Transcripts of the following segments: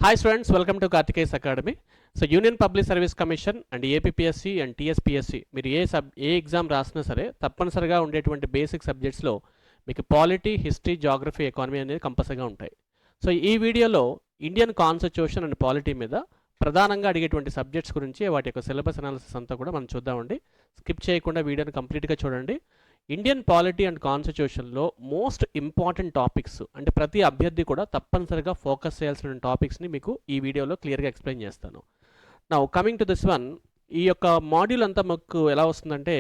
Hi students, welcome to Karthikeya's Academy. So Union Public Service Commission and APPSC and TSPSC మీరు ఏ exam రాసినా సరే తప్పనిసరిగా ఉండేటువంటి basic సబ్జెక్ట్స్లో మీకు పాలిటీ, హిస్టరీ, జాగ్రఫీ, ఎకానమీ అనేది కంపల్సరీగా ఉంటాయి. సో ఈ వీడియోలో ఇండియన్ కాన్స్టిట్యూషన్ అండ్ పాలిటీ మీద ప్రధానంగా అడిగేటువంటి సబ్జెక్ట్స్ గురించి వాటి యొక్క సిలబస్ అనాలిసిస్ అంతా కూడా మనం చూద్దామండి. స్కిప్ చేయకుండా వీడియోని కంప్లీట్గా చూడండి. ఇండియన్ పాలిటీ అండ్ కాన్స్టిట్యూషన్లో మోస్ట్ ఇంపార్టెంట్ టాపిక్స్ అంటే ప్రతి అభ్యర్థి కూడా తప్పనిసరిగా ఫోకస్ చేయాల్సిన టాపిక్స్ని మీకు ఈ వీడియోలో క్లియర్గా ఎక్స్ప్లెయిన్ చేస్తాను. Now coming to this one, ఈ యొక్క మాడ్యూల్ అంతా మాకు ఎలా వస్తుందంటే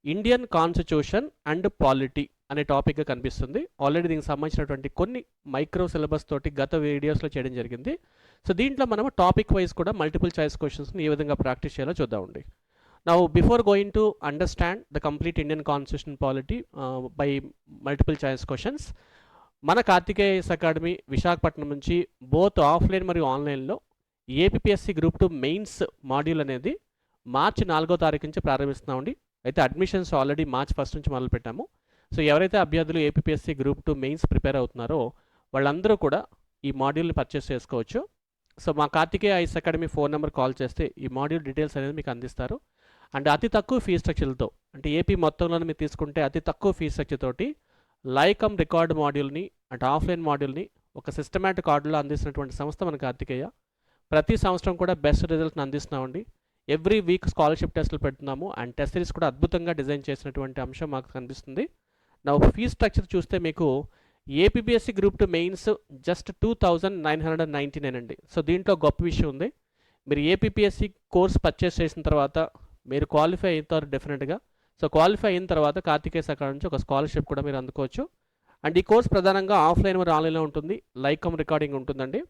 ఇండియన్ కాన్స్టిట్యూషన్ అండ్ పాలిటీ అనే టాపిక్గా కనిపిస్తుంది. ఆల్రెడీ దీనికి సంబంధించినటువంటి కొన్ని మైక్రో సిలబస్ తోటి గత వీడియోస్లో చేయడం జరిగింది. సో దీంట్లో మనం టాపిక్ వైజ్ కూడా మల్టిపుల్ చాయిస్ క్వశ్చన్స్ని ఏ విధంగా ప్రాక్టీస్ చేయాలో చూద్దామండి. Now, before going to understand the complete Indian Constitution polity by multiple choice questions, మన కార్తికేయస్ అకాడమీ విశాఖపట్నం నుంచి బోత్ ఆఫ్లైన్ మరియు ఆన్లైన్లో ఏపీఎస్సి గ్రూప్ 2 మెయిన్స్ మాడ్యూల్ అనేది మార్చి 4వ తారీఖు నుంచి ప్రారంభిస్తున్నామండి. అయితే అడ్మిషన్స్ ఆల్రెడీ మార్చ్ 1 నుంచి మొదలు పెట్టాము. సో ఎవరైతే అభ్యర్థులు ఏపీఎస్సి గ్రూప్ 2 మెయిన్స్ ప్రిపేర్ అవుతున్నారో వాళ్ళందరూ కూడా ఈ మాడ్యూల్ని పర్చేస్ చేసుకోవచ్చు. సో మా Karthikeya IAS academy phone number call చేస్తే ఈ మాడ్యూల్ డీటెయిల్స్ అనేది మీకు అందిస్తారు. అండ్ అతి తక్కువ ఫీ స్ట్రక్చర్లతో, అంటే ఏపీ మొత్తంలో మీరు తీసుకుంటే అతి తక్కువ ఫీ స్ట్రక్చర్ తోటి లైకమ్ రికార్డ్ మాడ్యూల్ని అంటే ఆఫ్లైన్ మాడ్యూల్ని ఒక సిస్టమేటిక్ ఆర్డర్లో అందిస్తున్నటువంటి సంస్థ మన కార్తికేయ. ప్రతి సంవత్సరం కూడా బెస్ట్ రిజల్ట్ని అందిస్తున్నామండి. ఎవ్రీ వీక్ స్కాలర్షిప్ టెస్టులు పెడుతున్నాము అండ్ టెస్ట్ సిరీస్ కూడా అద్భుతంగా డిజైన్ చేసినటువంటి అంశం మాకు కనిపిస్తుంది. నా ఫీ స్ట్రక్చర్ చూస్తే మీకు ఏపీఎస్సి గ్రూప్ 2 మెయిన్స్ జస్ట్ 2999 అండి. సో దీంట్లో గొప్ప విషయం ఉంది, మీరు ఏపీఎస్సి కోర్స్ పర్చేస్ చేసిన తర్వాత మీరు క్వాలిఫై అవుతారు డెఫినెట్గా. సో క్వాలిఫై అయిన తర్వాత కార్తికేయస్ అకాడమీ నుంచి ఒక స్కాలర్షిప్ కూడా మీరు అందుకోవచ్చు. అండ్ ఈ కోర్స్ ప్రధానంగా ఆఫ్లైన్ మరియు ఆన్లైన్లో ఉంటుంది, లైకమ్ రికార్డింగ్ ఉంటుందండి.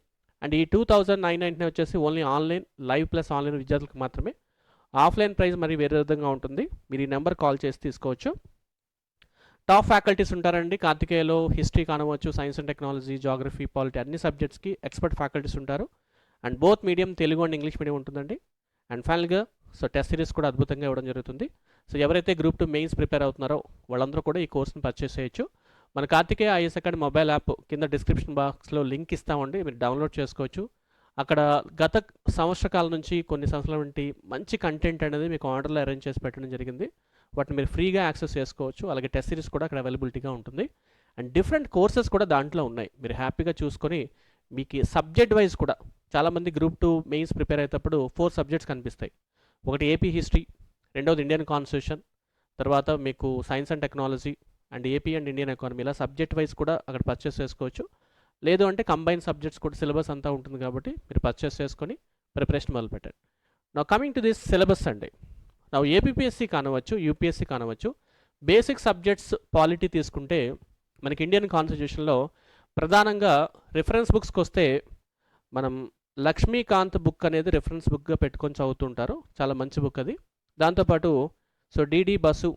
అండ్ ఈ 2999 వచ్చేసి only online, live plus online విద్యార్థులకు మాత్రమే. ఆఫ్లైన్ ప్రైస్ మరి వేరే విధంగా ఉంటుంది, మీరు ఈ నెంబర్ కాల్ చేసి తీసుకోవచ్చు. టాప్ ఫ్యాకల్టీస్ ఉంటారండి కార్తికేయలో. హిస్టరీ కానవచ్చు, science and technology, geography, polity అన్ని సబ్జెక్ట్స్కి ఎక్స్పర్ట్ ఫ్యాకల్టీస్ ఉంటారు. And both medium Telugu and English medium ఉంటుందండి. అండ్ ఫైనల్గా సో టెస్ట్ సిరీస్ కూడా అద్భుతంగా ఇవ్వడం జరుగుతుంది. సో ఎవరైతే గ్రూప్ 2 మెయిన్స్ ప్రిపేర్ అవుతున్నారో వాళ్ళందరూ కూడా ఈ కోర్స్ని పర్చేస్ చేయొచ్చు. మన Karthikeya IAS academy mobile app కింద డిస్క్రిప్షన్ బాక్స్లో లింక్ ఇస్తామండి, మీరు డౌన్లోడ్ చేసుకోవచ్చు. అక్కడ గత సంవత్సర కాలం నుంచి కొన్ని సంవత్సరాల నుండి మంచి కంటెంట్ అనేది మీకు ఆర్డర్లో అరేంజ్ చేసి పెట్టడం జరిగింది. వాటిని మీరు ఫ్రీగా యాక్సెస్ చేసుకోవచ్చు. అలాగే టెస్ట్ సిరీస్ కూడా అక్కడ అవైలబిలిటీగా ఉంటుంది. అండ్ డిఫరెంట్ కోర్సెస్ కూడా దాంట్లో ఉన్నాయి, మీరు హ్యాపీగా చూసుకొని మీకు సబ్జెక్ట్ వైజ్ కూడా చాలామంది గ్రూప్ 2 మెయిన్స్ ప్రిపేర్ అయ్యేటప్పుడు 4 సబ్జెక్ట్స్ కనిపిస్తాయి. ఒకటి ఏపీ హిస్టరీ, రెండవది ఇండియన్ కాన్స్టిట్యూషన్, తర్వాత మీకు science and technology and AP and Indian economy, ఇలా సబ్జెక్ట్ వైజ్ కూడా అక్కడ పర్చేస్ చేసుకోవచ్చు. లేదు అంటే కంబైన్ సబ్జెక్ట్స్ కూడా సిలబస్ అంతా ఉంటుంది కాబట్టి మీరు పర్చేస్ చేసుకొని ప్రిపరేషన్ మొదలు పెట్టండి. నా కమింగ్ టు దిస్ సిలబస్ అండి, నా ఏపీఎస్సి కానవచ్చు, యూపీఎస్సి కానవచ్చు, బేసిక్ సబ్జెక్ట్స్ పాలిటీ తీసుకుంటే మనకి ఇండియన్ కాన్స్టిట్యూషన్లో ప్రధానంగా రిఫరెన్స్ బుక్స్కి వస్తే మనం లక్ష్మీకాంత్ బుక్ అనేది రిఫరెన్స్ బుక్గా పెట్టుకొని చదువుతుంటారు, చాలా మంచి బుక్ అది. దాంతోపాటు సో డిడి బసు,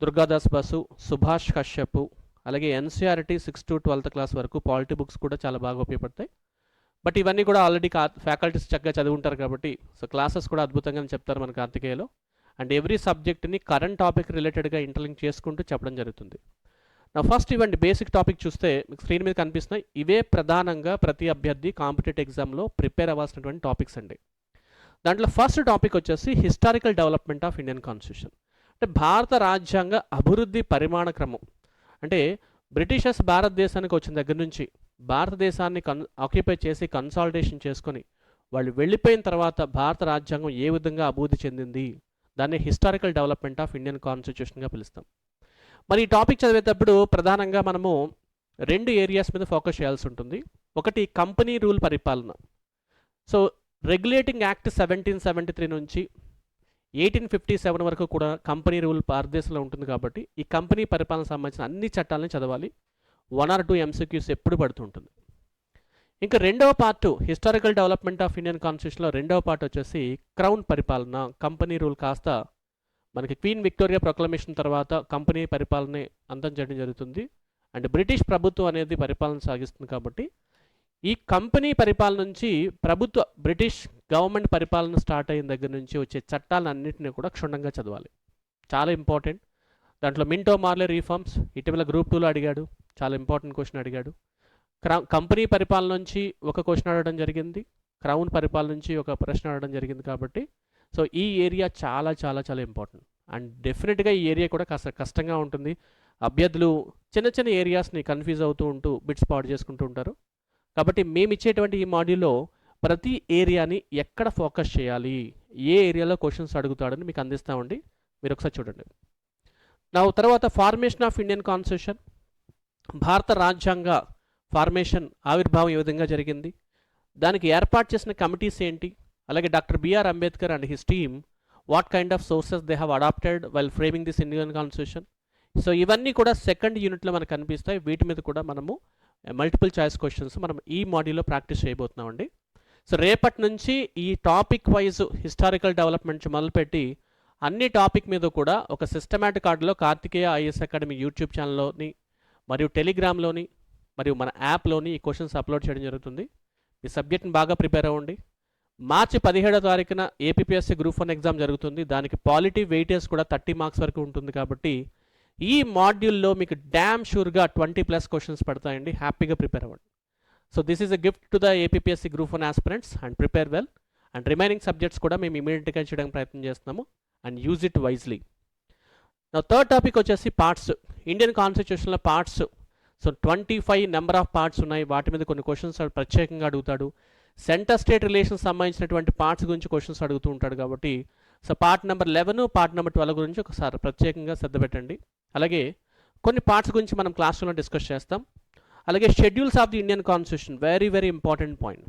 దుర్గాదాస్ బసు, సుభాష్ కశ్యప్, అలాగే ఎన్సీఆర్టీ 6 to 12th క్లాస్ వరకు పాలిటీ బుక్స్ కూడా చాలా బాగా ఉపయోగపడతాయి. బట్ ఇవన్నీ కూడా ఆల్రెడీ ఫ్యాకల్టీస్ చక్కగా చదివి ఉంటారు కాబట్టి సో క్లాసెస్ కూడా అద్భుతంగా చెప్తారు మన కార్తికేయలో. అండ్ ఎవ్రీ సబ్జెక్ట్ని కరెంట్ టాపిక్ రిలేటెడ్గా ఇంటర్లింక్ చేసుకుంటూ చెప్పడం జరుగుతుంది. నా ఫస్ట్ ఇవ్వండి బేసిక్ టాపిక్ చూస్తే మీకు స్క్రీన్ మీద కనిపిస్తున్నాయి. ఇవే ప్రధానంగా ప్రతి అభ్యర్థి కాంపిటేటివ్ ఎగ్జామ్లో ప్రిపేర్ అవ్వాల్సినటువంటి టాపిక్స్ అండి. దాంట్లో ఫస్ట్ టాపిక్ వచ్చేసి historical development of Indian constitution, అంటే భారత రాజ్యాంగ అభివృద్ధి పరిమాణ క్రమం. అంటే బ్రిటిషర్స్ భారతదేశానికి వచ్చిన దగ్గర నుంచి భారతదేశాన్ని ఆక్యుపై చేసి కన్సాలిడేషన్ చేసుకొని వాళ్ళు వెళ్ళిపోయిన తర్వాత భారత రాజ్యాంగం ఏ విధంగా అభివృద్ధి చెందింది, దాన్ని హిస్టారికల్ డెవలప్మెంట్ ఆఫ్ ఇండియన్ కాన్స్టిట్యూషన్గా పిలుస్తాం. మరి ఈ టాపిక్ చదివేటప్పుడు ప్రధానంగా మనము 2 ఏరియాస్ మీద ఫోకస్ చేయాల్సి ఉంటుంది. ఒకటి కంపెనీ రూల్ పరిపాలన. సో రెగ్యులేటింగ్ యాక్ట్ 1773 నుంచి 1857 వరకు కూడా కంపెనీ రూల్ భారతదేశంలో ఉంటుంది కాబట్టి ఈ కంపెనీ పరిపాలన సంబంధించిన అన్ని చట్టాలని చదవాలి. 1 or 2 MCQs ఎప్పుడు పడుతుంటుంది. ఇంకా రెండవ part historical development of Indian కాన్స్టిట్యూషన్లో రెండవ పార్ట్ వచ్చేసి క్రౌన్ పరిపాలన. కంపెనీ రూల్ కాస్త మనకి క్వీన్ విక్టోరియా ప్రొక్లమేషన్ తర్వాత కంపెనీ పరిపాలన అంతం చేయడం జరుగుతుంది. అండ్ బ్రిటిష్ ప్రభుత్వం అనేది పరిపాలన సాగిస్తుంది కాబట్టి ఈ కంపెనీ పరిపాలన నుంచి ప్రభుత్వ బ్రిటిష్ గవర్నమెంట్ పరిపాలన స్టార్ట్ అయిన దగ్గర నుంచి వచ్చే చట్టాలన్నింటినీ కూడా క్షుణ్ణంగా చదవాలి, చాలా ఇంపార్టెంట్. దాంట్లో మింటో మార్లే రీఫార్మ్స్ ఇటీవల గ్రూప్ 2లో అడిగాడు, చాలా ఇంపార్టెంట్ క్వశ్చన్ అడిగాడు. కంపెనీ పరిపాలన నుంచి ఒక క్వశ్చన్ అడగడం జరిగింది, క్రౌన్ పరిపాలన నుంచి ఒక ప్రశ్న అడగడం జరిగింది. కాబట్టి సో ఈ ఏరియా చాలా చాలా చాలా ఇంపార్టెంట్. అండ్ డెఫినెట్గా ఈ ఏరియా కూడా కాస్త కష్టంగా ఉంటుంది. అభ్యర్థులు చిన్న చిన్న ఏరియాస్ని కన్ఫ్యూజ్ అవుతూ ఉంటూ బిట్స్ పాడు చేసుకుంటూ ఉంటారు. కాబట్టి మేము ఇచ్చేటువంటి ఈ మాడ్యూల్లో ప్రతి ఏరియాని ఎక్కడ ఫోకస్ చేయాలి, ఏ ఏరియాలో క్వశ్చన్స్ అడుగుతాడని మీకు అందిస్తామండి. మీరు ఒకసారి చూడండి. నా తర్వాత ఫార్మేషన్ ఆఫ్ ఇండియన్ కాన్స్టిట్యూషన్, భారత రాజ్యాంగ ఫార్మేషన్ ఆవిర్భావం ఏ విధంగా జరిగింది, దానికి ఏర్పాటు చేసిన కమిటీస్ ఏంటి, అలాగే doctor B R Ambedkar and his team what kind of sources they have adapted while framing this Indian constitution. So ఇవన్నీ కూడా సెకండ్ యూనిట్లో మనకు కనిపిస్తాయి. వీటి మీద కూడా మనము మల్టిపుల్ చాయిస్ క్వశ్చన్స్ మనం ఈ మాడ్యూల్లో ప్రాక్టీస్ చేయబోతున్నామండి. సో రేపటి నుంచి ఈ టాపిక్ వైజ్ హిస్టారికల్ డెవలప్మెంట్ మొదలుపెట్టి అన్ని టాపిక్ మీద కూడా ఒక సిస్టమాటిక్ ఆర్డర్లో కార్తికేయ ఐఏఎస్ అకాడమీ యూట్యూబ్ ఛానల్లోని మరియు టెలిగ్రామ్లోని మరియు మన యాప్లోని ఈ క్వశ్చన్స్ అప్లోడ్ చేయడం జరుగుతుంది. ఈ సబ్జెక్ట్ని బాగా ప్రిపేర్ అవ్వండి. మార్చి 17వ తారీఖున ఏపీఎస్సీ గ్రూప్ 1 ఎగ్జామ్ జరుగుతుంది. దానికి పాలిటీ వెయిటేజ్ కూడా 30 మార్క్స్ వరకు ఉంటుంది. కాబట్టి ఈ మాడ్యూల్లో మీకు డ్యామ్ షూర్గా 20+ క్వశ్చన్స్ పడతాయండి. హ్యాపీగా ప్రిపేర్ అవ్వండి. So this is a gift to the APSC group 1 aspirants and prepare well. And remaining subjects కూడా మేము ఇమీడియట్గా చేయడానికి ప్రయత్నం చేస్తున్నాము అండ్ యూజ్ ఇట్ వైజ్లీ. నా థర్డ్ టాపిక్ వచ్చేసి పార్ట్స్. ఇండియన్ కాన్స్టిట్యూషన్లో parts. So 25 number of parts ఉన్నాయి. వాటి మీద కొన్ని క్వశ్చన్స్ ప్రత్యేకంగా అడుగుతాడు. సెంటర్ స్టేట్ రిలేషన్స్ సంబంధించినటువంటి పార్ట్స్ గురించి క్వశ్చన్స్ అడుగుతూ ఉంటాడు. కాబట్టి so part number 11, part number 12 గురించి ఒకసారి ప్రత్యేకంగా శ్రద్ధ పెట్టండి. అలాగే కొన్ని పార్ట్స్ గురించి మనం క్లాస్లో డిస్కస్ చేస్తాం. అలాగే schedules of the Indian constitution, very very important point.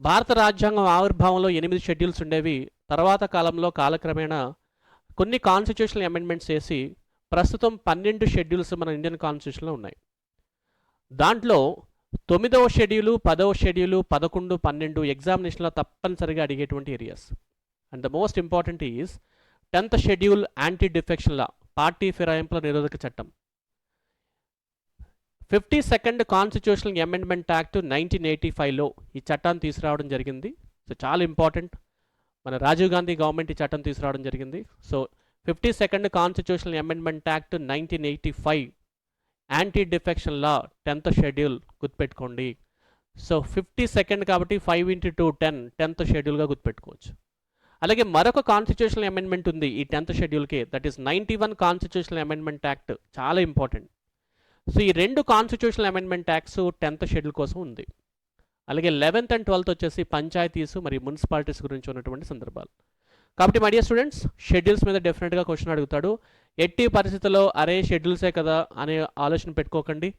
భారత రాజ్యాంగం ఆవిర్భావంలో 8 షెడ్యూల్స్ ఉండేవి. తర్వాత కాలంలో కాలక్రమేణా కొన్ని కాన్స్టిట్యూషనల్ అమెండ్మెంట్స్ చేసి ప్రస్తుతం 12 షెడ్యూల్స్ మన ఇండియన్ కాన్స్టిట్యూషన్లో ఉన్నాయి. దాంట్లో 9వ షెడ్యూలు, 10వ షెడ్యూలు, 11, 12 ఎగ్జామినేషన్లో తప్పనిసరిగా అడిగేటువంటి areas. And the most important is 10th schedule anti defection law, party ఫిరాయింపుల నిరోధక చట్టం. 52nd కాన్స్టిట్యూషనల్ అమెండ్మెంట్ యాక్ట్ 1985లో ఈ చట్టాన్ని తీసుకురావడం జరిగింది. సో చాలా ఇంపార్టెంట్. మన రాజీవ్ గాంధీ గవర్నమెంట్ ఈ చట్టం తీసుకురావడం జరిగింది. So 52nd constitutional amendment act 1985 anti defection లా 10th షెడ్యూల్ గుర్తుపెట్టుకోండి. సో 52nd కాబట్టి 5 × 2 10, 10th షెడ్యూల్గా గుర్తుపెట్టుకోవచ్చు. అలాగే మరొక కాన్స్టిట్యూషనల్ అమెండ్మెంట్ ఉంది ఈ 10th షెడ్యూల్కి, that is 91 constitutional amendment act, చాలా ఇంపార్టెంట్. సో ఈ 2 constitutional amendment acts 10th schedule కోసం ఉంది. అలాగే 11th and 12th వచ్చేసి పంచాయతీస్ మరియు మున్సిపాలిటీస్ గురించి ఉన్నటువంటి సందర్భాలు. కాబట్టి మై డియర్ స్టూడెంట్స్, షెడ్యూల్స్ మీద డెఫినెట్గా క్వశ్చన్ అడుగుతాడు. ఎట్టి పరిస్థితుల్లో అరే షెడ్యూల్సే కదా అనే ఆలోచన పెట్టుకోకండి.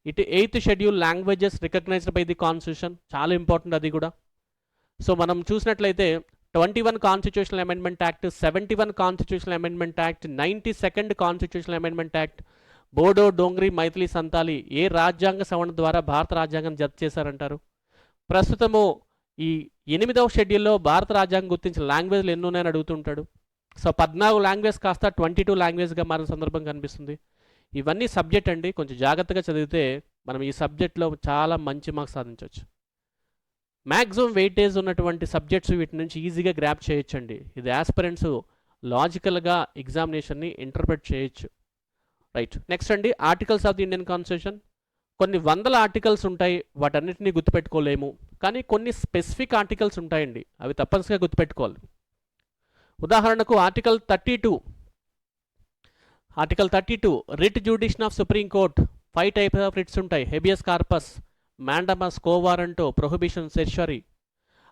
ఇటు 8th schedule languages recognized by the constitution, చాలా ఇంపార్టెంట్ అది కూడా. సో మనం చూసినట్లయితే 21 constitutional amendment act, 71 constitutional amendment act, 92nd constitutional amendment act, Bodo, Dogri, Maithili, Santali ఏ రాజ్యాంగ సవరణ ద్వారా భారత రాజ్యాంగం జత చేశారంటారు? ప్రస్తుతము ఈ 8వ షెడ్యూల్లో భారత రాజ్యాంగం గుర్తించిన లాంగ్వేజ్లు ఎన్ని ఉన్నాయని అడుగుతుంటాడు. సో 14 లాంగ్వేజ్ కాస్త 22 లాంగ్వేజ్గా మారిన సందర్భం కనిపిస్తుంది. ఇవన్నీ సబ్జెక్ట్ అండి, కొంచెం జాగ్రత్తగా చదివితే మనం ఈ సబ్జెక్ట్లో చాలా మంచి మార్క్స్ సాధించవచ్చు. మ్యాక్సిమం వెయిటేజ్ ఉన్నటువంటి సబ్జెక్ట్స్ వీటి నుంచి ఈజీగా గ్రాప్ చేయొచ్చండి. ఇది ఆస్పిరెంట్స్ లాజికల్గా ఎగ్జామినేషన్ని ఇంటర్ప్రెట్ చేయొచ్చు. రైట్, నెక్స్ట్ అండి articles of the Indian constitution. కొన్ని వందల ఆర్టికల్స్ ఉంటాయి, వాటన్నిటిని గుర్తుపెట్టుకోలేము. కానీ కొన్ని స్పెసిఫిక్ ఆర్టికల్స్ ఉంటాయండి, అవి తప్పనిసరిగా గుర్తుపెట్టుకోవాలి. ఉదాహరణకు article 32 writ jurisdiction of supreme court. 5 types of writs ఉంటాయి: habeas corpus, mandamus, quo warranto, prohibition, certiorari.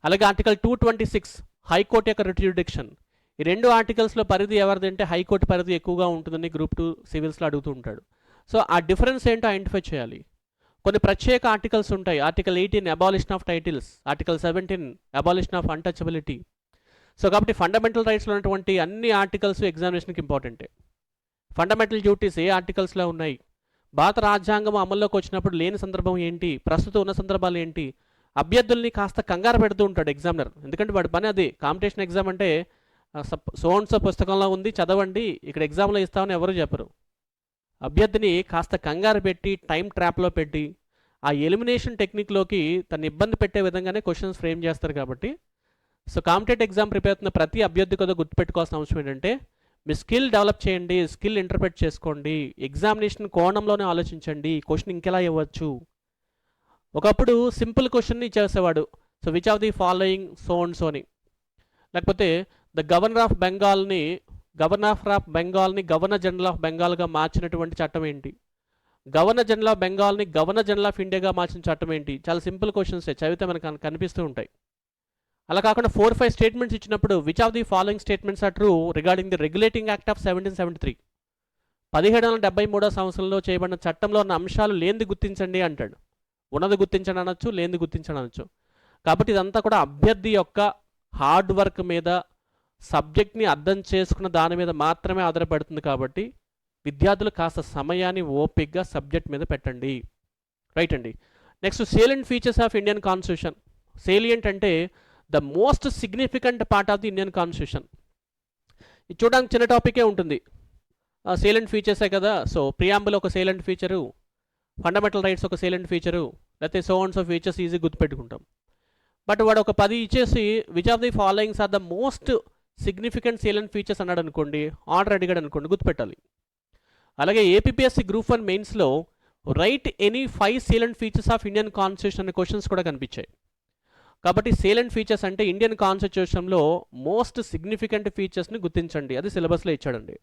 అలాగే ఆర్టికల్ 226 హైకోర్టు యొక్క రిట్ జ్యుడిక్షన్. ఈ 2 ఆర్టికల్స్లో పరిధి ఎవరిది అంటే హైకోర్టు పరిధి ఎక్కువగా ఉంటుందని గ్రూప్ 2 సివిల్స్లో అడుగుతూ ఉంటాడు. సో ఆ డిఫరెన్స్ ఏంటో ఐడెంటిఫై చేయాలి. కొన్ని ప్రత్యేక ఆర్టికల్స్ ఉంటాయి. Article 18 abolition of titles, article 17 abolition of untouchability. So కాబట్టి ఫండమెంటల్ రైట్స్లో ఉన్నటువంటి అన్ని ఆర్టికల్స్ ఎగ్జామినేషన్కి ఇంపార్టెంటే. ఫండమెంటల్ డ్యూటీస్ ఏ ఆర్టికల్స్లో ఉన్నాయి, భారత రాజ్యాంగం అమల్లోకి వచ్చినప్పుడు లేని సందర్భం ఏంటి, ప్రస్తుతం ఉన్న సందర్భాలు ఏంటి. అభ్యర్థుల్ని కాస్త కంగారు పెడుతూ ఉంటాడు ఎగ్జామినర్, ఎందుకంటే వాడి పని అది. కాంపిటీషన్ ఎగ్జామ్ అంటే సోన్సో పుస్తకంలో ఉంది చదవండి, ఇక్కడ ఎగ్జామ్లో ఇస్తామని ఎవరు చెప్పరు. అభ్యర్థిని కాస్త కంగారు పెట్టి టైం ట్రాప్లో పెట్టి ఆ ఎలిమినేషన్ టెక్నిక్లోకి తను ఇబ్బంది పెట్టే విధంగానే క్వశ్చన్స్ ఫ్రేమ్ చేస్తారు. కాబట్టి సో కాంపిటేటివ్ ఎగ్జామ్ ప్రిపేర్ అవుతున్న ప్రతి అభ్యర్థి కూడా గుర్తుపెట్టుకోవాల్సిన అవసరం ఏంటంటే మీ స్కిల్ డెవలప్ చేయండి, స్కిల్ ఇంటర్ప్రెట్ చేసుకోండి, ఎగ్జామినేషన్ కోణంలోనే ఆలోచించండి, క్వశ్చన్ ఇంకెలా ఇవ్వచ్చు. ఒకప్పుడు సింపుల్ క్వశ్చన్ని ఇచ్చేసేవాడు. So which of the following so and so అని, లేకపోతే ద గవర్నర్ ఆఫ్ బెంగాల్ని గవర్నర్ జనరల్ ఆఫ్ బెంగాల్గా మార్చినటువంటి చట్టం ఏంటి, గవర్నర్ జనరల్ ఆఫ్ బెంగాల్ని గవర్నర్ జనరల్ ఆఫ్ ఇండియాగా మార్చిన చట్టం ఏంటి. చాలా సింపుల్ క్వశ్చన్స్ చదివితే మనకు కనిపిస్తూ ఉంటాయి. అలా కాకుండా 4-5 స్టేట్మెంట్స్ ఇచ్చినప్పుడు which of the following statements are true regarding the regulating act of 1773, 1773 సంవత్సరంలో చేయబడిన చట్టంలో ఉన్న అంశాలు లేనిది గుర్తించండి అంటాడు. ఉన్నది గుర్తించండి అనొచ్చు, లేనిది గుర్తించండి అనొచ్చు. కాబట్టి ఇదంతా కూడా అభ్యర్థి యొక్క హార్డ్ వర్క్ మీద, సబ్జెక్ట్ని అర్థం చేసుకున్న దాని మీద మాత్రమే ఆధారపడుతుంది. కాబట్టి విద్యార్థులు కాస్త సమయాన్ని ఓపిక్గా సబ్జెక్ట్ మీద పెట్టండి. రైట్ అండి. Next salient features of Indian constitution. Salient అంటే the most significant part of the Indian constitution. ఇది చూడడానికి చిన్న టాపికే ఉంటుంది, సేలియంట్ ఫీచర్సే కదా. సో ప్రియాంబుల్ ఒక సేలియంట్ ఫీచరు, ఫండమెంటల్ రైట్స్ ఒక సేలియంట్ ఫీచరు, లేకపోతే so and so features easy గుర్తుపెట్టుకుంటాం. బట్ వాడు ఒక 10 ఇచ్చేసి which of the followings are the most significant salient features అన్నాడు అనుకోండి, ఆర్డర్ అడిగాడు అనుకోండి, గుర్తుపెట్టాలి. అలాగే ఏపీపీఎస్సీ గ్రూప్ 1 మెయిన్స్లో write any 5 salient features of Indian constitution అనే క్వశ్చన్స్ కూడా కనిపించాయి. కాబట్టి సేలియంట్ ఫీచర్స్ అంటే ఇండియన్ కాన్స్టిట్యూషన్లో మోస్ట్ సిగ్నిఫికెంట్ ఫీచర్స్ని గుర్తించండి, అది సిలబస్లో ఇచ్చాడండి.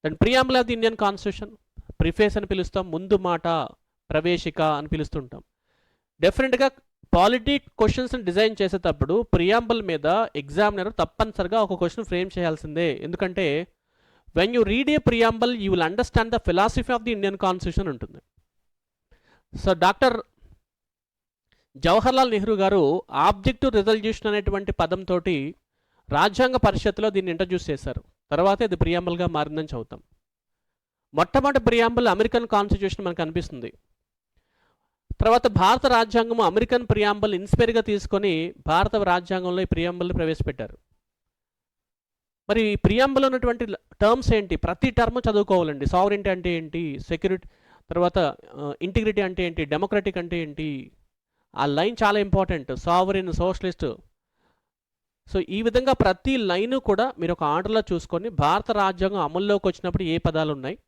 Then preamble of the Indian constitution, preface అని పిలుస్తాం, ముందు మాట, ప్రవేశిక అని పిలుస్తుంటాం. డెఫినెట్గా పాలిటీ క్వశ్చన్స్ని డిజైన్ చేసేటప్పుడు ప్రియాంబుల్ మీద ఎగ్జామినర్ తప్పనిసరిగా ఒక క్వశ్చన్ ఫ్రేమ్ చేయాల్సిందే. ఎందుకంటే when you read A preamble you will understand the philosophy of the Indian constitution ఉంటుంది. సో డాక్టర్ జవహర్లాల్ నెహ్రూ గారు ఆబ్జెక్టివ్ రిజల్యూషన్ అనేటువంటి పదంతో రాజ్యాంగ పరిషత్తులో దీన్ని ఇంట్రడ్యూస్ చేశారు. తర్వాత ఇది ప్రియాంబుల్గా మారిందని చదువుతాం. మొట్టమొదటి ప్రియాంబుల్ అమెరికన్ కాన్స్టిట్యూషన్ మనకు అనిపిస్తుంది. తర్వాత భారత రాజ్యాంగం అమెరికన్ ప్రియాంబుల్ ఇన్స్పైర్గా తీసుకొని భారత రాజ్యాంగంలో ఈ ప్రియాంబుల్ని ప్రవేశపెట్టారు. మరి ఈ ప్రియాంబుల్ ఉన్నటువంటి టర్మ్స్ ఏంటి, ప్రతి టర్మ్ చదువుకోవాలండి. సావరెంటీ అంటే ఏంటి, సెక్యూరిటీ, తర్వాత ఇంటిగ్రిటీ అంటే ఏంటి, డెమోక్రటిక్ అంటే ఏంటి, ఆ లైన్ చాలా ఇంపార్టెంట్, సావరెన్, సోషలిస్ట్. సో ఈ విధంగా ప్రతి లైను కూడా మీరు ఒక ఆర్డర్లో చూసుకొని భారత రాజ్యాంగం అమల్లోకి వచ్చినప్పుడు ఏ పదాలు ఉన్నాయి,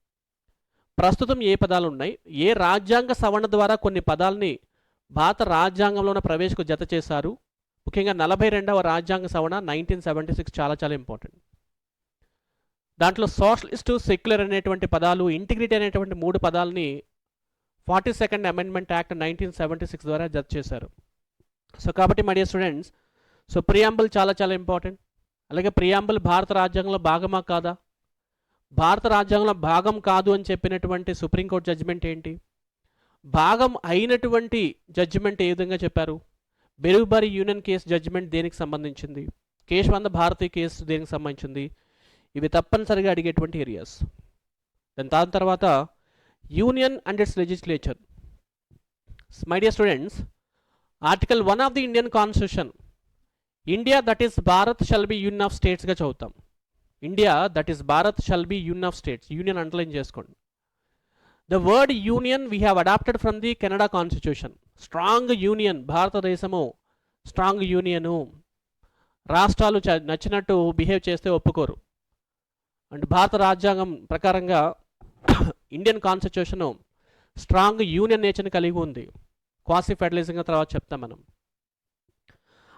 ప్రస్తుతం ఏ పదాలు ఉన్నాయి, ఏ రాజ్యాంగ సవరణ ద్వారా కొన్ని పదాలని భారత రాజ్యాంగంలోనే ప్రవేశకు జత చేశారు. ముఖ్యంగా 42వ రాజ్యాంగ సవరణ 1976 చాలా చాలా ఇంపార్టెంట్. దాంట్లో సోషలిస్టు, సెక్యులర్ అనేటువంటి పదాలు, ఇంటిగ్రిటీ అనేటువంటి 3 పదాలని 42nd అమెండ్మెంట్ యాక్ట్ 1976 ద్వారా జత చేశారు. సో కాబట్టి my dear students, so preamble చాలా చాలా ఇంపార్టెంట్. అలాగే ప్రియాంబుల్ భారత రాజ్యాంగంలో భాగమా కాదా, భారత రాజ్యాంగంలో భాగం కాదు అని చెప్పినటువంటి సుప్రీంకోర్టు జడ్జిమెంట్ ఏంటి, భాగం అయినటువంటి జడ్జిమెంట్ ఏ విధంగా చెప్పారు, బెరుబారి యూనియన్ కేసు జడ్జిమెంట్ దేనికి సంబంధించింది, కేశవంద భారతి కేసు దేనికి సంబంధించింది, ఇవి తప్పనిసరిగా అడిగేటువంటి ఏరియాస్. దాని తర్వాత union and its legislature. My dear students, article 1 of the Indian constitution, India that is Bharat shall be union of స్టేట్స్గా చదువుతాం. India that is Bharat shall be union of states, union underline చేసుకోండి. The word union we have adopted from the Canada constitution. Strong union, భారతదేశము strong union, రాష్ట్రాలు నచ్చినట్టు behave చేస్తే ఒప్పుకోరు. And భారత రాజ్యాంగం ప్రకారంగా ఇండియన్ కాన్స్టిట్యూషను స్ట్రాంగ్ యూనియన్ నేచర్ని కలిగి ఉంది. క్వాసీ ఫెడరలిజంగా తర్వాత చెప్తాం మనం.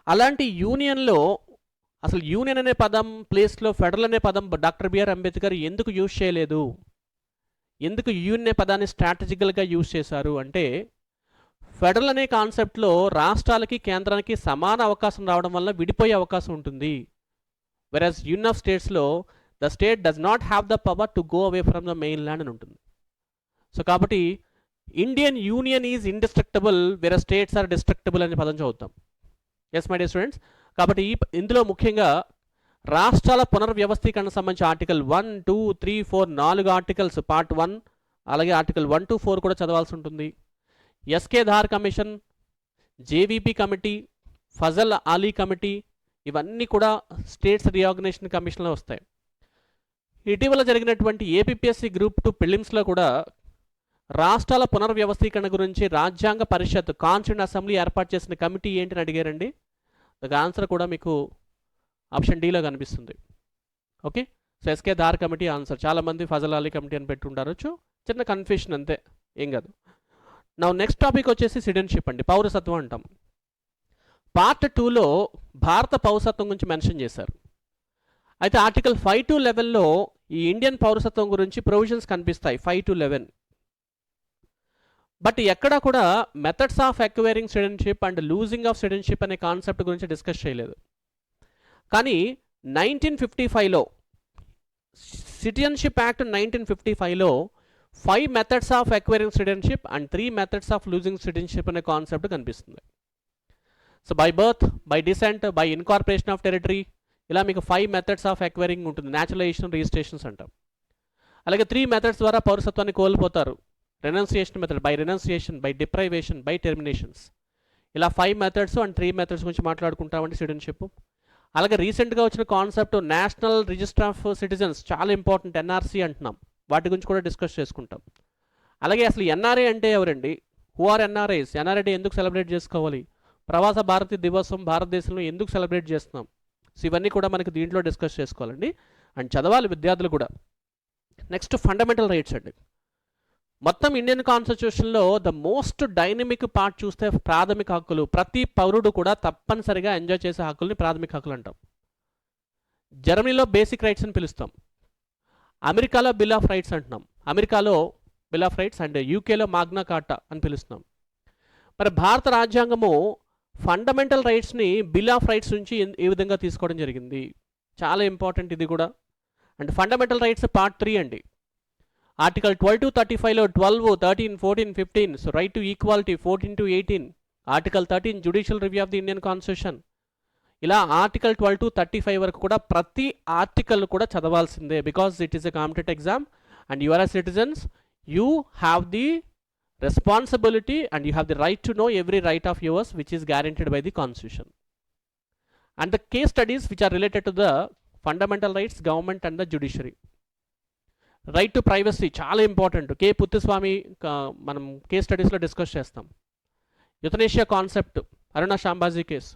అలాంటి యూనియన్లో అసలు యూనియన్ అనే పదం ప్లేస్లో ఫెడరల్ అనే పదం డాక్టర్ బిఆర్ అంబేద్కర్ ఎందుకు యూజ్ చేయలేదు, ఎందుకు యూనియన్ అనే పదాన్ని స్ట్రాటజికల్గా యూజ్ చేశారు అంటే, ఫెడరల్ అనే కాన్సెప్ట్లో రాష్ట్రాలకి కేంద్రానికి సమాన అవకాశం రావడం వల్ల విడిపోయే అవకాశం ఉంటుంది. వెరాజ్ యూనియన్ ఆఫ్ స్టేట్స్లో the state does not have the power to go away from the mainland అని ఉంటుంది. సో కాబట్టి Indian union is indestructible whereas states are destructible అనే పదం చదువుతాం. ఎస్ మై డియర్ స్టూడెంట్స్, కాబట్టి ఇందులో ముఖ్యంగా రాష్ట్రాల పునర్వ్యవస్థీకరణ సంబంధించి ఆర్టికల్ 1, 2, 3, 4 4 ఆర్టికల్స్ పార్ట్ 1, అలాగే ఆర్టికల్ 1 to 4 కూడా చదవాల్సి ఉంటుంది. SK Dhar commission, JVP committee, Fazal Ali committee, ఇవన్నీ కూడా స్టేట్స్ రీఆర్గనైజేషన్ కమిషన్లో వస్తాయి. ఇటీవల జరిగినటువంటి ఏపీపీఎస్సీ గ్రూప్ 2 ప్రిలిమ్స్లో కూడా రాష్ట్రాల పునర్వ్యవస్థీకరణ గురించి రాజ్యాంగ పరిషత్ కాన్స్టిట్యూంట్ అసెంబ్లీ ఏర్పాటు చేసిన కమిటీ ఏంటని అడిగారండి. దానికి ఆన్సర్ కూడా మీకు ఆప్షన్ డీలో కనిపిస్తుంది. Okay, so SK Dhar committee answer. చాలామంది ఫజల్ అలీ కమిటీ అని పెట్టుంటారు, చిన్న కన్ఫ్యూషన్ అంతే, ఏం కాదు. నా నెక్స్ట్ టాపిక్ వచ్చేసి సిటిజన్షిప్ అండి, పౌరసత్వం అంటాం. పార్ట్ 2లో భారత పౌరసత్వం గురించి మెన్షన్ చేశారు. అయితే ఆర్టికల్ 5 to 11లో ఈ ఇండియన్ పౌరసత్వం గురించి ప్రొవిజన్స్ కనిపిస్తాయి 5 to 11. బట్ ఎక్కడా కూడా methods of acquiring citizenship and losing of citizenship అనే కాన్సెప్ట్ గురించి డిస్కస్ చేయలేదు. కానీ 1955లో సిటిజన్షిప్ యాక్ట్ 1955లో 5 methods of acquiring citizenship and 3 methods of losing citizenship అనే కాన్సెప్ట్ కనిపిస్తుంది. So by birth, by descent, by incorporation of territory, ఇలా మీకు 5 మెథడ్స్ ఆఫ్ అక్వైరింగ్ ఉంటుంది. న్యాచురలైజేషన్, రిజిస్ట్రేషన్స్ అంటాం. అలాగే 3 మెథడ్స్ ద్వారా పౌరసత్వాన్ని కోల్పోతారు. Renunciation method, by renunciation, by deprivation, by terminations. ఇలా 5 మెథడ్స్ అండ్ 3 మెథడ్స్ గురించి మాట్లాడుకుంటామండి సిటిజన్షిప్. అలాగే రీసెంట్గా వచ్చిన concept national register of citizens, చాలా ఇంపార్టెంట్, ఎన్ఆర్సీ అంటున్నాం. వాటి గురించి కూడా డిస్కస్ చేసుకుంటాం. అలాగే అసలు ఎన్ఆర్ఏ అంటే ఎవరండి? Who are NRIs? NRI day ఎందుకు సెలబ్రేట్ చేసుకోవాలి? ప్రవాస భారతీయ దివసం భారతదేశంలో ఎందుకు సెలబ్రేట్ చేస్తున్నాం? సో ఇవన్నీ కూడా మనకి దీంట్లో డిస్కస్ చేసుకోవాలండి, అండ్ చదవాలి విద్యార్థులు కూడా. నెక్స్ట్ ఫండమెంటల్ రైట్స్ అండి. మొత్తం ఇండియన్ కాన్స్టిట్యూషన్లో ద మోస్ట్ డైనమిక్ పార్ట్ చూస్తే ప్రాథమిక హక్కులు. ప్రతి పౌరుడు కూడా తప్పనిసరిగా ఎంజాయ్ చేసే హక్కుల్ని ప్రాథమిక హక్కులు అంటాం. జర్మనీలో బేసిక్ రైట్స్ అని పిలుస్తాం. అమెరికాలో బిల్ ఆఫ్ రైట్స్ అంటున్నాం. అమెరికాలో బిల్ ఆఫ్ రైట్స్ అండ్ యూకేలో మాగ్నా కార్టా అని పిలుస్తున్నాం. మరి భారత రాజ్యాంగము ఫండమెంటల్ రైట్స్ని బిల్ ఆఫ్ రైట్స్ నుంచి ఏ విధంగా తీసుకోవడం జరిగింది? చాలా ఇంపార్టెంట్ ఇది కూడా. అండ్ ఫండమెంటల్ రైట్స్ పార్ట్ 3 అండి. ఆర్టికల్ 12 to 35లో 12, 13, 14, 15, so right to equality 14 to 18, article 13 judicial review of the Indian constitution. ఇలా ఆర్టికల్ 12 to 35 వరకు కూడా ప్రతి ఆర్టికల్ కూడా చదవాల్సిందే, because it is a competitive exam and you are a citizens, you have the responsibility and you have the right to know every right of yours which is guaranteed by the constitution. And the case studies which are related to the fundamental rights, government and the judiciary. Right to privacy చాలా important. కే పుత్తుస్వామి మనం case స్టడీస్లో discuss చేస్తాం. యుతనేషియా concept, అరుణ షాంబాజీ case,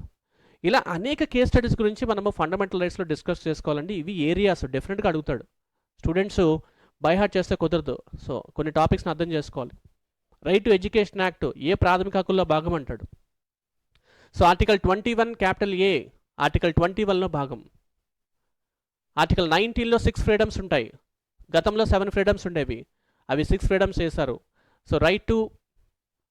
ఇలా అనేక case studies గురించి మనము fundamental రైట్స్లో discuss చేసుకోవాలండి. ఇవి ఏరియాస్ డెఫినెట్గా అడుగుతాడు. స్టూడెంట్స్ బై హార్ట్ చేస్తే కుదరదు. సో కొన్ని టాపిక్స్ని అర్థం చేసుకోవాలి. రైట్ టు ఎడ్యుకేషన్ యాక్ట్ ఏ ప్రాథమిక హక్కుల్లో భాగం అంటాడు. So article 21 capital A article 21లో భాగం. ఆర్టికల్ 19లో 6 ఫ్రీడమ్స్ ఉంటాయి. గతంలో 7 ఫ్రీడమ్స్ ఉండేవి, అవి 6 ఫ్రీడమ్స్ చేశారు. సో రైట్ టు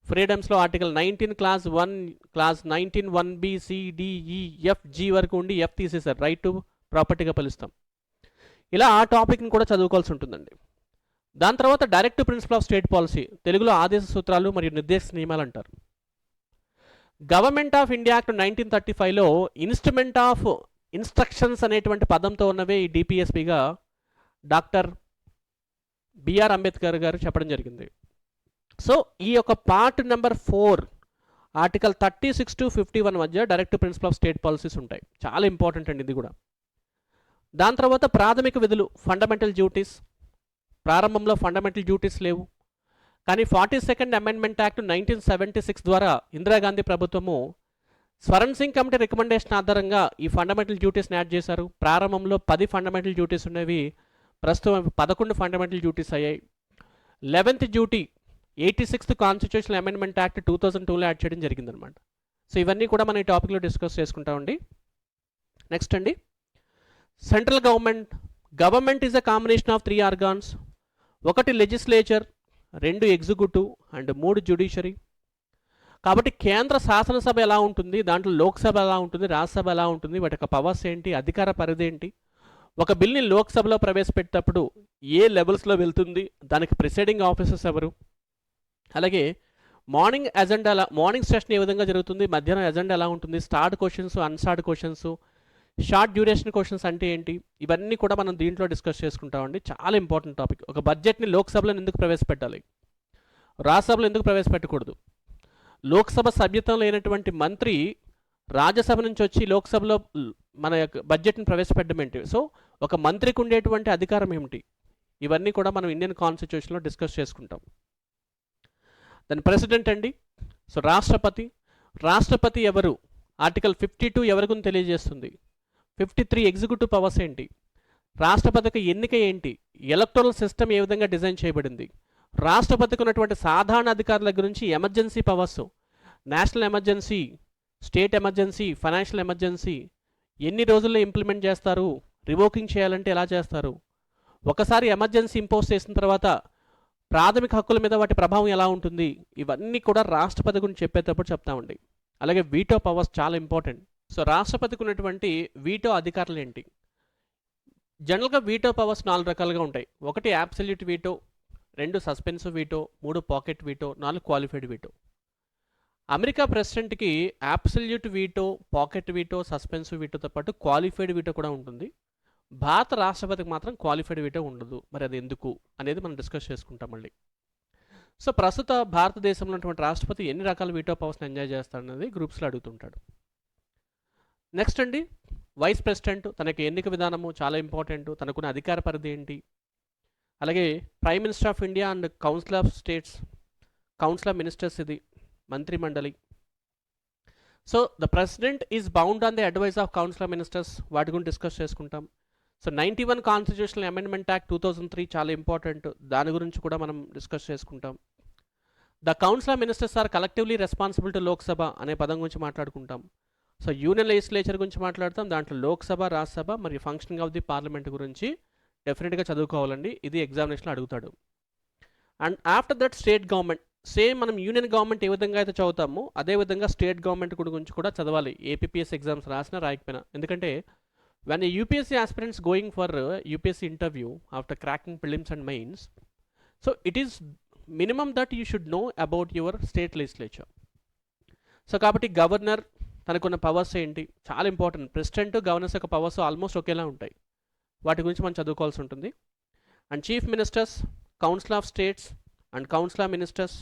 ఫ్రీడమ్స్లో article 19 clause 1, clause 19 1B CDEFG వరకు ఉండి F తీసేశారు. రైట్ టు ప్రాపర్టీగా పిలుస్తాం. ఇలా ఆ టాపిక్ని కూడా చదువుకోవాల్సి ఉంటుందండి. దాని తర్వాత direct principle of state policy, తెలుగులో ఆదేశ సూత్రాలు మరియు నిర్దేశ నియమాలు అంటారు. గవర్నమెంట్ ఆఫ్ ఇండియా యాక్ట్ 1935లో ఇన్స్ట్రుమెంట్ ఆఫ్ ఇన్స్ట్రక్షన్స్ అనేటువంటి పదంతో ఉన్నవే ఈ డిపిఎస్పిగా డాక్టర్ బిఆర్ అంబేద్కర్ గారు చెప్పడం జరిగింది. సో ఈ యొక్క పార్ట్ నెంబర్ 4 ఆర్టికల్ 36 to 51 మధ్య direct principle of state policies ఉంటాయి. చాలా ఇంపార్టెంట్ అండి ఇది కూడా. దాని తర్వాత ప్రాథమిక విధులు, ఫండమెంటల్ డ్యూటీస్. ప్రారంభంలో ఫండమెంటల్ డ్యూటీస్ లేవు, కానీ 42nd అమెండ్మెంట్ యాక్ట్ 1976 ద్వారా ఇందిరాగాంధీ ప్రభుత్వము స్వరణ్ సింగ్ కమిటీ రికమెండేషన్ ఆధారంగా ఈ ఫండమెంటల్ డ్యూటీస్ని యాడ్ చేశారు. ప్రారంభంలో 10 ఫండమెంటల్ డ్యూటీస్ ఉండేవి, ప్రస్తుతం 11 ఫండమెంటల్ డ్యూటీస్ అయ్యాయి. 11th duty 86th constitutional amendment act 2002లో యాడ్ చేయడం జరిగిందనమాట. సో ఇవన్నీ కూడా మనం ఈ టాపిక్లో డిస్కస్ చేసుకుంటామండి. నెక్స్ట్ అండి, central government is a combination of 3 organs. 1 legislature, 2 executive and 3 judiciary. కాబట్టి కేంద్ర శాసనసభ ఎలా ఉంటుంది, దాంట్లో లోక్సభ ఎలా ఉంటుంది, రాజ్యసభ ఎలా ఉంటుంది, వాటి యొక్క పవర్స్ ఏంటి, అధికార పరిధి ఏంటి, ఒక బిల్ని లోక్సభలో ప్రవేశపెట్టేటప్పుడు ఏ లెవెల్స్లో వెళ్తుంది, దానికి ప్రిసైడింగ్ ఆఫీసర్స్ ఎవరు, అలాగే మార్నింగ్ సెషన్ ఏ విధంగా జరుగుతుంది, మధ్యాహ్నం ఎజెండా ఎలా ఉంటుంది, starred questions, unstarred questions, short duration questions అంటే ఏంటి, ఇవన్నీ కూడా మనం దీంట్లో డిస్కస్ చేసుకుంటామండి. చాలా ఇంపార్టెంట్ టాపిక్. ఒక బడ్జెట్ని లోక్సభలో ఎందుకు ప్రవేశపెట్టాలి, రాజ్యసభలో ఎందుకు ప్రవేశపెట్టకూడదు, లోక్సభ సభ్యత్వం లేనటువంటి మంత్రి రాజ్యసభ నుంచి వచ్చి లోక్సభలో మన యొక్క బడ్జెట్ని ప్రవేశపెట్టడం ఏంటి, సో ఒక మంత్రికి ఉండేటువంటి అధికారం ఏమిటి, ఇవన్నీ కూడా మనం ఇండియన్ కాన్స్టిట్యూషన్లో డిస్కస్ చేసుకుంటాం. దాని ప్రెసిడెంట్ అండి. సో రాష్ట్రపతి ఎవరు, ఆర్టికల్ 52 ఎవరికి తెలియజేస్తుంది. 53 ఎగ్జిక్యూటివ్ పవర్స్ ఏంటి, రాష్ట్రపతికి ఎన్నిక ఏంటి, ఎలక్టోరల్ సిస్టమ్ ఏ విధంగా డిజైన్ చేయబడింది, రాష్ట్రపతికి ఉన్నటువంటి సాధారణ అధికారుల దగ్గర నుంచి emergency powers, national emergency, state emergency, financial emergency ఎన్ని రోజుల్లో ఇంప్లిమెంట్ చేస్తారు, రివోకింగ్ చేయాలంటే ఎలా చేస్తారు, ఒకసారి ఎమర్జెన్సీ ఇంపోజ్ చేసిన తర్వాత ప్రాథమిక హక్కుల మీద వాటి ప్రభావం ఎలా ఉంటుంది, ఇవన్నీ కూడా రాష్ట్రపతి గురించి చెప్పేటప్పుడు చెప్తామండి. అలాగే వీటో పవర్స్ చాలా ఇంపార్టెంట్. సో రాష్ట్రపతికి ఉన్నటువంటి వీటో అధికారులు ఏంటి? జనరల్గా వీటో పవర్స్ 4 రకాలుగా ఉంటాయి. 1 absolute veto, 2 suspensive veto, 3 pocket veto, 4 qualified veto. America ప్రెసిడెంట్కి absolute veto, pocket veto, suspensive వీటోతో పాటు క్వాలిఫైడ్ వీటో కూడా ఉంటుంది. భారత రాష్ట్రపతికి మాత్రం క్వాలిఫైడ్ వీటో ఉండదు. మరి అది ఎందుకు అనేది మనం డిస్కస్ చేసుకుంటాం మళ్ళీ. సో ప్రస్తుత భారతదేశంలో ఉన్నటువంటి రాష్ట్రపతి ఎన్ని రకాల వీటో పవర్స్ని ఎంజాయ్ చేస్తాడనేది గ్రూప్స్లో అడుగుతుంటాడు. నెక్స్ట్ అండి, వైస్ ప్రెసిడెంట్, తనకి ఎన్నిక విధానము చాలా ఇంపార్టెంట్, తనకున్న అధికార పరిధి ఏంటి. అలాగే prime minister of India and council of states, council of ministers, ఇది మంత్రి మండలి. So the president is bound on the advice of council of ministers, వాటి గురించి డిస్కస్ చేసుకుంటాం. సో 91 కాన్స్టిట్యూషనల్ అమెండ్మెంట్ యాక్ట్ 2003 చాలా ఇంపార్టెంట్, దాని గురించి కూడా మనం డిస్కస్ చేసుకుంటాం. The council of ministers are collectively responsible to Lok Sabha అనే పదం గురించి మాట్లాడుకుంటాం. సో యూనియన్ లెజిస్లేచర్ గురించి మాట్లాడతాం, దాంట్లో లోక్సభ, రాజ్యసభ మరియు ఫంక్షనింగ్ ఆఫ్ ది పార్లమెంట్ గురించి డెఫినెట్గా చదువుకోవాలండి, ఇది ఎగ్జామినేషన్లో అడుగుతాడు. And after that state government, same మనం యూనియన్ గవర్నమెంట్ ఏ విధంగా అయితే చదువుతామో అదేవిధంగా స్టేట్ గవర్నమెంట్ గురించి కూడా చదవాలి, ఏపీపీఎస్ ఎగ్జామ్స్ రాసినా రాయకపోయినా. ఎందుకంటే when a UPSC aspirants going for UPSC interview after cracking prelims and mains, so it is minimum that you should know about your state legislature. So కాబట్టి governor తనకున్న powers ఏంటి చాలా important. President, governors యొక్క powers almost ఒకేలా ఉంటాయి, వాటి గురించి మనం చదువుకోవాల్సి ఉంటుంది. And chief ministers, council of states and council of ministers,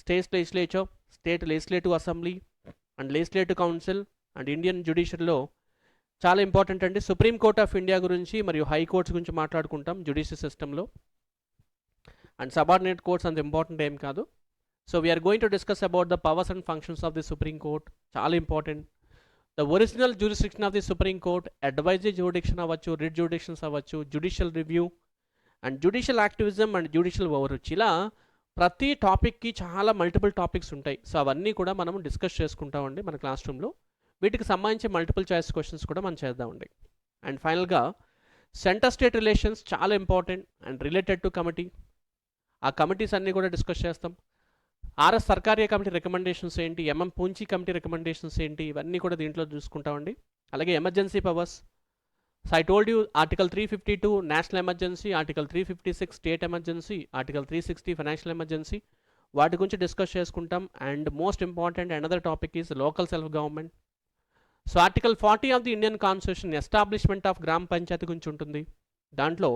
state legislature, state legislative assembly and legislative council and Indian జ్యుడిషియరీలో చాలా ఇంపార్టెంట్ అండి. సుప్రీం కోర్ట్ ఆఫ్ ఇండియా గురించి మరియు హైకోర్ట్స్ గురించి మాట్లాడుకుంటాం జ్యుడిషియరీ సిస్టంలో. అండ్ సబార్డినేట్ కోర్ట్స్ అంత ఇంపార్టెంట్ ఏం కాదు. So we're going to discuss about the powers and functions of the supreme court, చాలా important. The original jurisdiction of the supreme court, advisory jurisdiction అవ్వచ్చు, రిట్ జ్యూరిడిక్షన్స్ అవ్వచ్చు, judicial review and judicial activism and judicial overreach, ఇలా ప్రతి టాపిక్కి చాలా multiple topics ఉంటాయి. So అవన్నీ కూడా మనం డిస్కస్ చేసుకుంటామండి మన క్లాస్ రూమ్లో. వీటికి సంబంధించి మల్టిపుల్ చాయిస్ క్వశ్చన్స్ కూడా మనం చేద్దామండి. అండ్ ఫైనల్గా సెంటర్ స్టేట్ రిలేషన్స్ చాలా important and related to committee, ఆ కమిటీస్ అన్నీ కూడా డిస్కస్ చేస్తాం. ఆర్ఎస్ సర్కారియా కమిటీ రికమెండేషన్స్ ఏంటి, ఎంఎం పూంచి కమిటీ రికమెండేషన్స్ ఏంటి, ఇవన్నీ కూడా దీంట్లో చూసుకుంటామండి. అలాగే emergency powers, so I told you article 352 national emergency, article 356 state emergency, article 360 financial emergency, వాటి గురించి డిస్కస్ చేసుకుంటాం. And most important another topic is local self government. So article 40 of the Indian constitution establishment of గ్రామ పంచాయతీ గురించి ఉంటుంది. దాంట్లో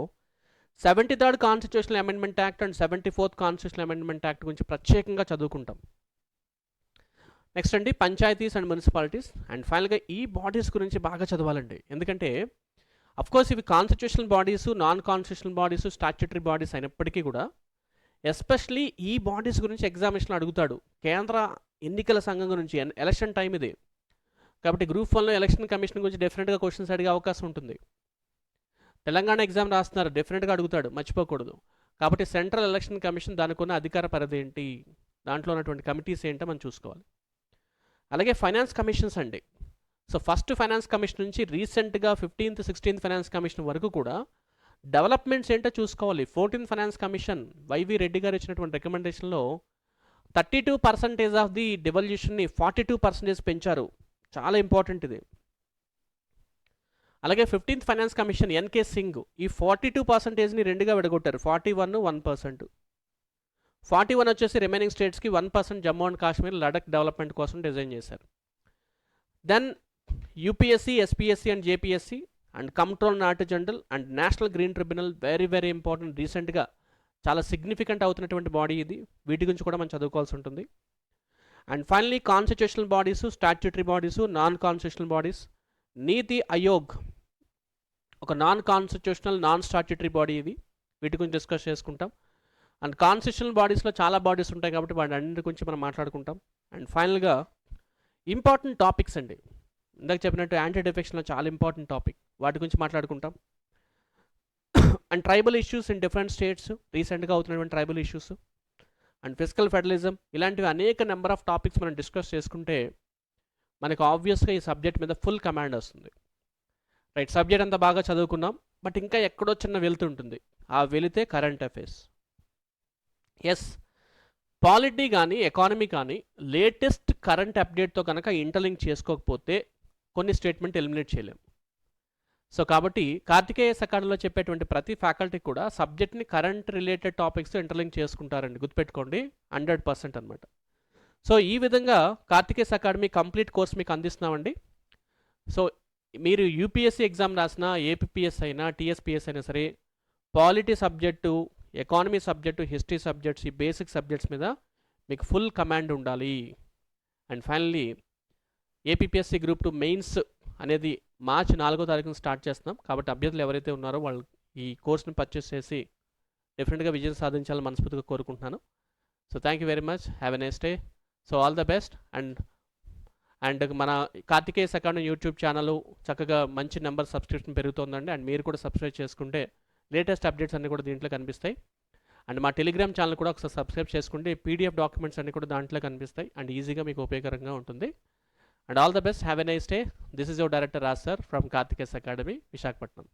73rd constitutional amendment act and 74th constitutional amendment act గురించి ప్రత్యేకంగా చదువుకుంటాం. నెక్స్ట్ అండి పంచాయతీస్ అండ్ మున్సిపాలిటీస్. అండ్ ఫైనల్గా ఈ బాడీస్ గురించి బాగా చదవాలండి, ఎందుకంటే అఫ్కోర్స్ ఇవి constitutional bodies, non constitutional bodies, statutory bodies అయినప్పటికీ కూడా ఎస్పెషలీ ఈ బాడీస్ గురించి ఎగ్జామినేషన్ అడుగుతాడు. కేంద్ర ఎన్నికల సంఘం గురించి, ఎలక్షన్ టైం ఇది కాబట్టి గ్రూప్ 1లో ఎలక్షన్ కమిషన్ గురించి డెఫినెట్గా క్వశ్చన్స్ అడిగే అవకాశం ఉంటుంది. తెలంగాణ ఎగ్జామ్ రాస్తున్నారు, డెఫినెట్గా అడుగుతాడు, మర్చిపోకూడదు. కాబట్టి సెంట్రల్ ఎలక్షన్ కమిషన్ దానికి ఉన్న అధికార పరిధి ఏంటి, దాంట్లో ఉన్నటువంటి కమిటీస్ ఏంటో మనం చూసుకోవాలి. అలాగే ఫైనాన్స్ కమిషన్స్ అండి. సో ఫస్ట్ ఫైనాన్స్ కమిషన్ నుంచి రీసెంట్గా 15th 16th ఫైనాన్స్ కమిషన్ వరకు కూడా డెవలప్మెంట్స్ ఏంటో చూసుకోవాలి. 14th finance commission YV Reddy గారు ఇచ్చినటువంటి రికమెండేషన్లో 32% ఆఫ్ ది డివల్యూషన్ని 42% పెంచారు, చాలా ఇంపార్టెంట్ ఇది. అలాగే 15th finance commission NK Singh ఈ 42%ని రెండుగా విడగొట్టారు, 41 1%. 41 వచ్చేసి రిమైనింగ్ స్టేట్స్కి, 1% జమ్మూ అండ్ కాశ్మీర్ లడక్ డెవలప్మెంట్ కోసం డిజైన్ చేశారు. Then UPSC, SPSC and JPSC and control not general and national green tribunal, very very important, రీసెంట్గా చాలా సిగ్నిఫికెంట్ అవుతున్నటువంటి బాడీ ఇది, వీటి గురించి కూడా మనం చదువుకోవాల్సి ఉంటుంది. And finally constitutional bodies, statutory bodies, non constitutional bodies. నీతి ఆయోగ్ ఒక non constitutional non statutory body ఇది, వీటి గురించి డిస్కస్ చేసుకుంటాం. అండ్ కాన్స్టిట్యూషనల్ బాడీస్లో చాలా బాడీస్ ఉంటాయి కాబట్టి వాటి అన్నింటి గురించి మనం మాట్లాడుకుంటాం. అండ్ ఫైనల్గా ఇంపార్టెంట్ టాపిక్స్ అండి, ఇందాక చెప్పినట్టు యాంటీ డిఫెక్షన్లో చాలా ఇంపార్టెంట్ టాపిక్, వాటి గురించి మాట్లాడుకుంటాం. And tribal issues in different states, రీసెంట్గా అవుతున్నటువంటి tribal issues. And physical federalism, ఇలాంటివి అనేక నెంబర్ ఆఫ్ టాపిక్స్ మనం డిస్కస్ చేసుకుంటే మనకు ఆబ్వియస్గా ఈ సబ్జెక్ట్ మీద ఫుల్ కమాండ్ వస్తుంది. రైట్, సబ్జెక్ట్ అంతా బాగా చదువుకున్నాం, బట్ ఇంకా ఎక్కడో చిన్న వెళ్తుంటుంది. ఆ వెళితే కరెంట్ అఫైర్స్. ఎస్, పాలిటీ కానీ ఎకానమీ కానీ లేటెస్ట్ కరెంట్ అప్డేట్తో కనుక ఇంటర్లింక్ చేసుకోకపోతే కొన్ని స్టేట్మెంట్ ఎలిమినేట్ చేయలేం. సో కాబట్టి కార్తికేయస్ అకాడమీలో చెప్పేటువంటి ప్రతి ఫ్యాకల్టీ కూడా సబ్జెక్ట్ని కరెంట్ రిలేటెడ్ టాపిక్స్తో ఇంటర్లింక్ చేసుకుంటారండి, గుర్తుపెట్టుకోండి, 100% అనమాట. సో ఈ విధంగా కార్తికేయస్ అకాడమీ కంప్లీట్ కోర్స్ మీకు అందిస్తున్నామండి. సో మీరు యూపీఎస్సీ ఎగ్జామ్ రాసినా, ఏపీపీఎస్ అయినా, టీఎస్పీఎస్ అయినా సరే, polity subject, economy subject, history subjects, ఈ బేసిక్ సబ్జెక్ట్స్ మీద మీకు ఫుల్ కమాండ్ ఉండాలి. And finally APPSC group 2 mains అనేది మార్చి 4వ తారీఖున స్టార్ట్ చేస్తున్నాం. కాబట్టి అభ్యర్థులు ఎవరైతే ఉన్నారో వాళ్ళు ఈ కోర్స్ని పర్చేస్ చేసి డెఫినెట్గా విజయం సాధించాలని మనస్ఫూర్తిగా కోరుకుంటున్నాను. So thank you very much, have a nice day. So all the best. And మన కార్తికేయస్ అకాడమీ యూట్యూబ్ ఛానల్ చక్కగా మంచి నెంబర్ సబ్స్క్రిప్షన్ పెరుగుతుందండి. అండ్ మీరు కూడా సబ్స్క్రైబ్ చేసుకుంటే లేటెస్ట్ అప్డేట్స్ అన్నీ కూడా దీంట్లో కనిపిస్తాయి. అండ్ మా టెలిగ్రామ్ ఛానల్ కూడా ఒకసారి సబ్స్క్రైబ్ చేసుకుంటే పీడిఎఫ్ డాక్యుమెంట్స్ అన్నీ కూడా దాంట్లో కనిపిస్తాయి అండ్ ఈజీగా మీకు ఉపయోగకరంగా ఉంటుంది. And all the best. Have a nice day. This is your director Raj sir from Karthikeyan Academy, Visakhapatnam.